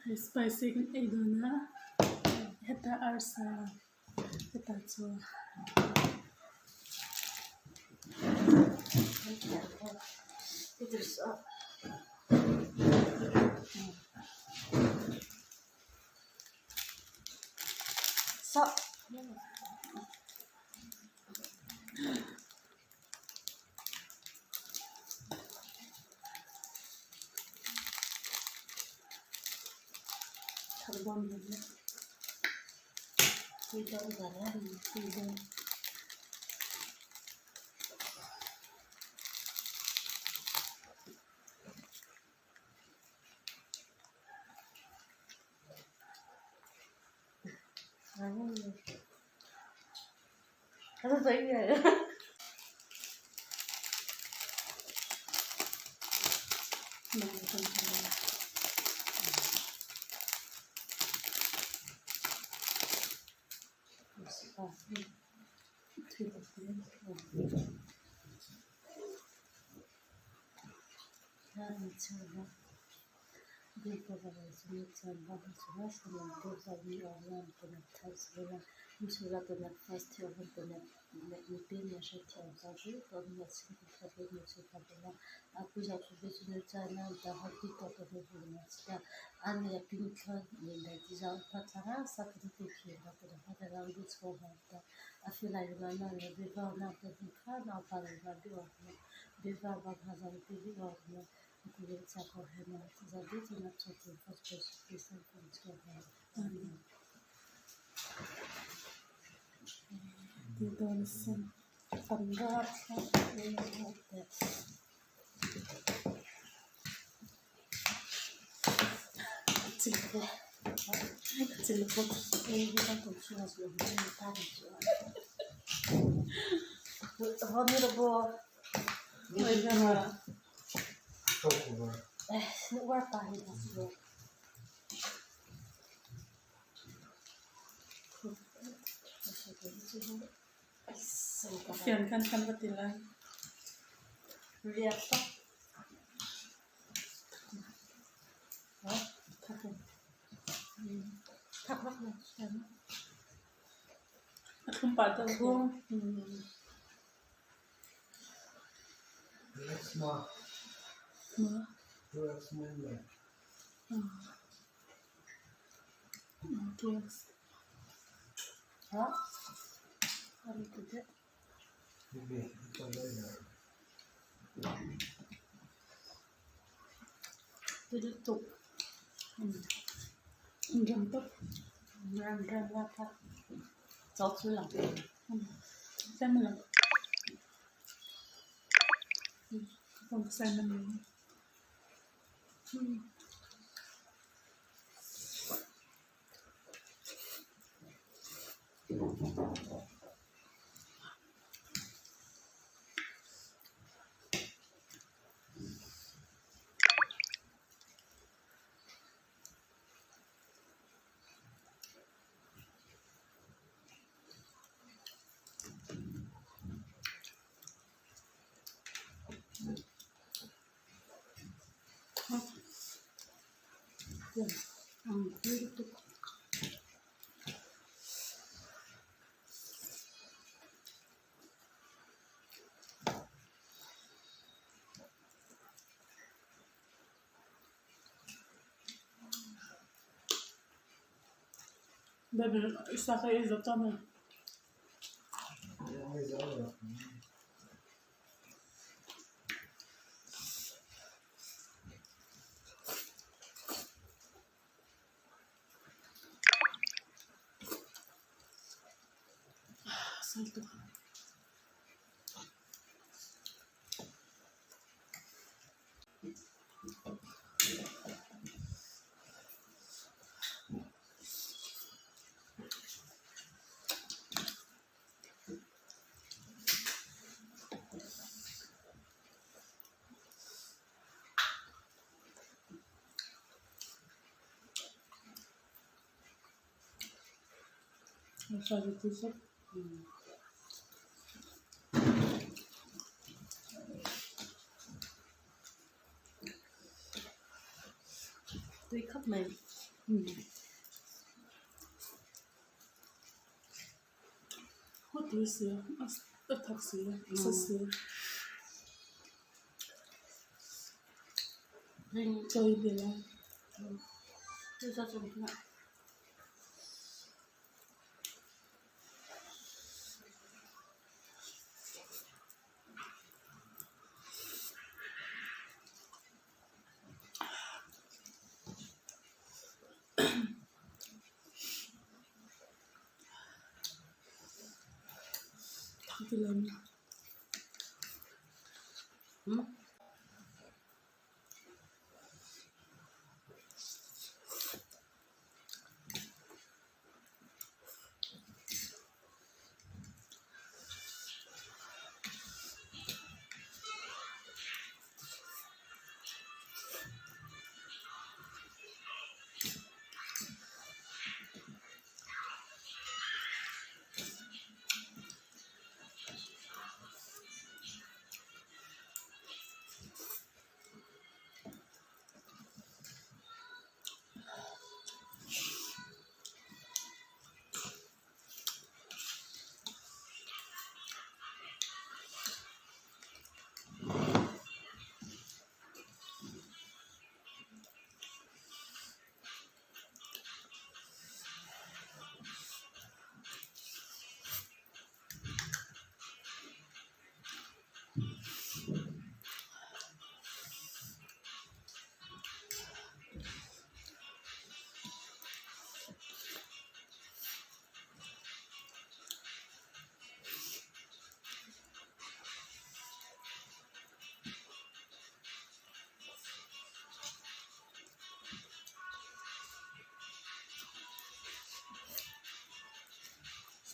spicy kan iduna heta arsa heta cho Idris up. So. carbon dulu Tidak udara tidak. Apa baik ya? dito sa panggap cilput Ini kan tujuan sebelumnya tadi jual. Kami rebo. Ini apa ini masih? Fian kan patilan Lihat tak? Tak nak sana. at kung pato ko Relax mo yun. yes Ha? Ano tidak? Bibi, ito ba yun? Tutup. ang ganto Ram apa? Jauh sulang. sama lang kung kasama mo Ang dito. Baby, isa kayo ilo tama. Yung may zawa. Salto. Masyado tusok. Three cup man. Hot is a taxi, it's a Ring joy there. chưa cho chúng nó Thằng thì làm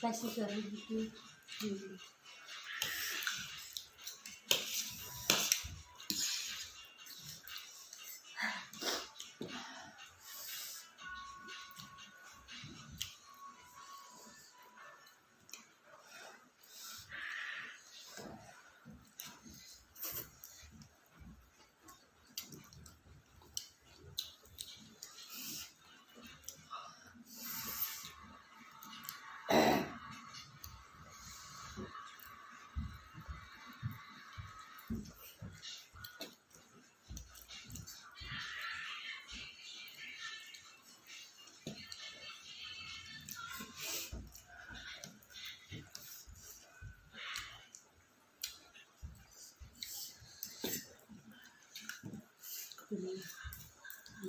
spicy curry gitu.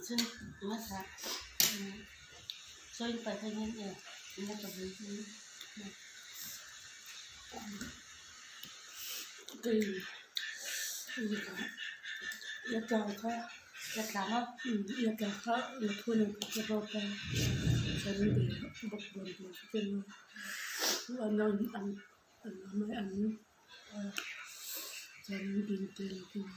ซึ่งนะคะช่วยไปทางนี้เนี่ยมันจะเป็นที่ cái ya cả cả จะถามว่า ya cả cả là thôi là cái bao cả cái này để bọc bẩn bẩn cái nó ăn mấy ăn cái này bình thường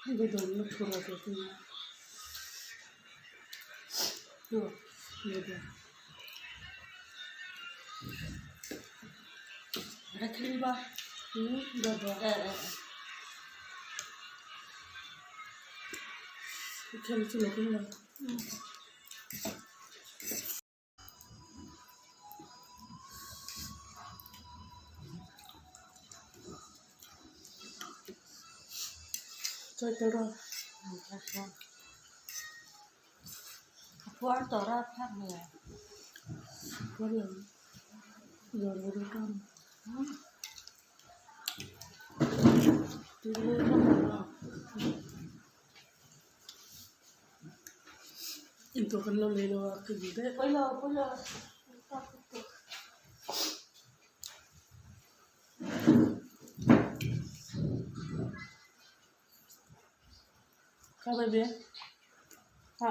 thì bây giờ nó thua rồi thì được được rắc lên ba được được cái này chỉ là cái này chơi tới rồi phố ăn tổ ra khác nhiều có lần giờ nó được ăn từ lúc nó in to kan lo le lo cái gì đấy bây giờ các bạn biết à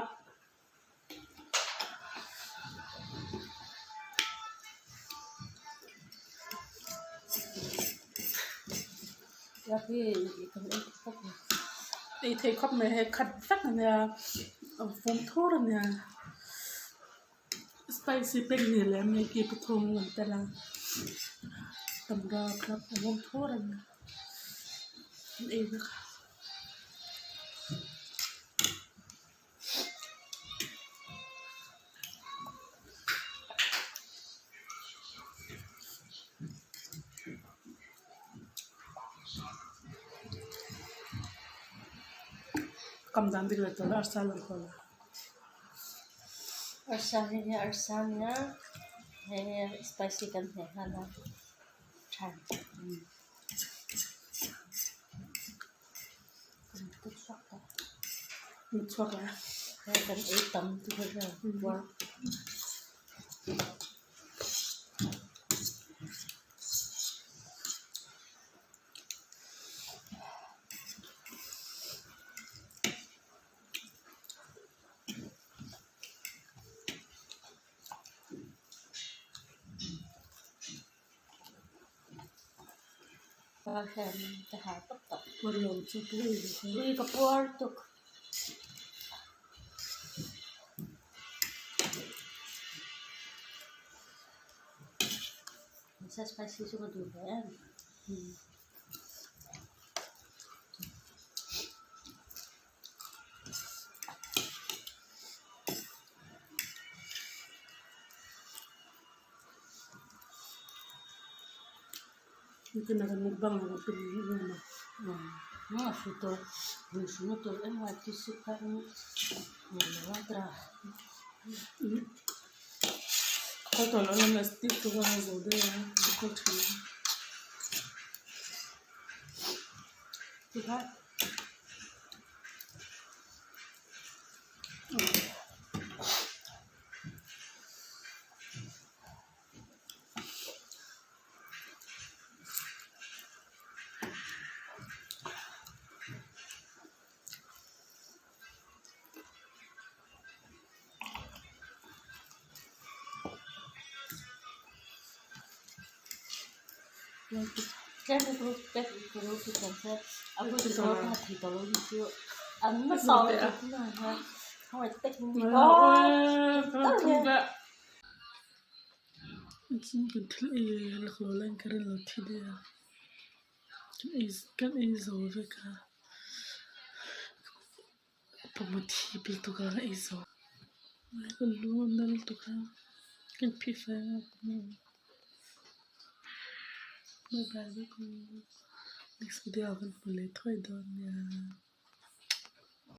là cái cái cái đi thấy khắp này khát phát này phun thô rồi nè spicyเป็นนี่แหละไม่กี่ปทุมเหมือนแต่ละตำราครับผมโทษนะ Ê nó cầm dám bị lật tới sao lần còn Arsania hey spicy kan he hana chan cái sọc đó một xoạc là hay kan ấy tầm tu hơi rồi quá Bakit kahapon to? walang chocolate Uy, kapuartok. Sa spicy suka dulu yan. itu nak mukbang aku pilih rumah Suto. Suto. Mati suka ni. Watra. kau tahu lah mesti tu kan ada ya aku cuma Diba? Kan itu kan saya aku juga hati tolong itu anak soal itu nah kau tek kalau tidak mungkin terlalu lakukan kerana tidak kan iso veka pemuti bil tu kan iso kan lu nal tu kan pifa Bye bye, next video akan boleh try don ya.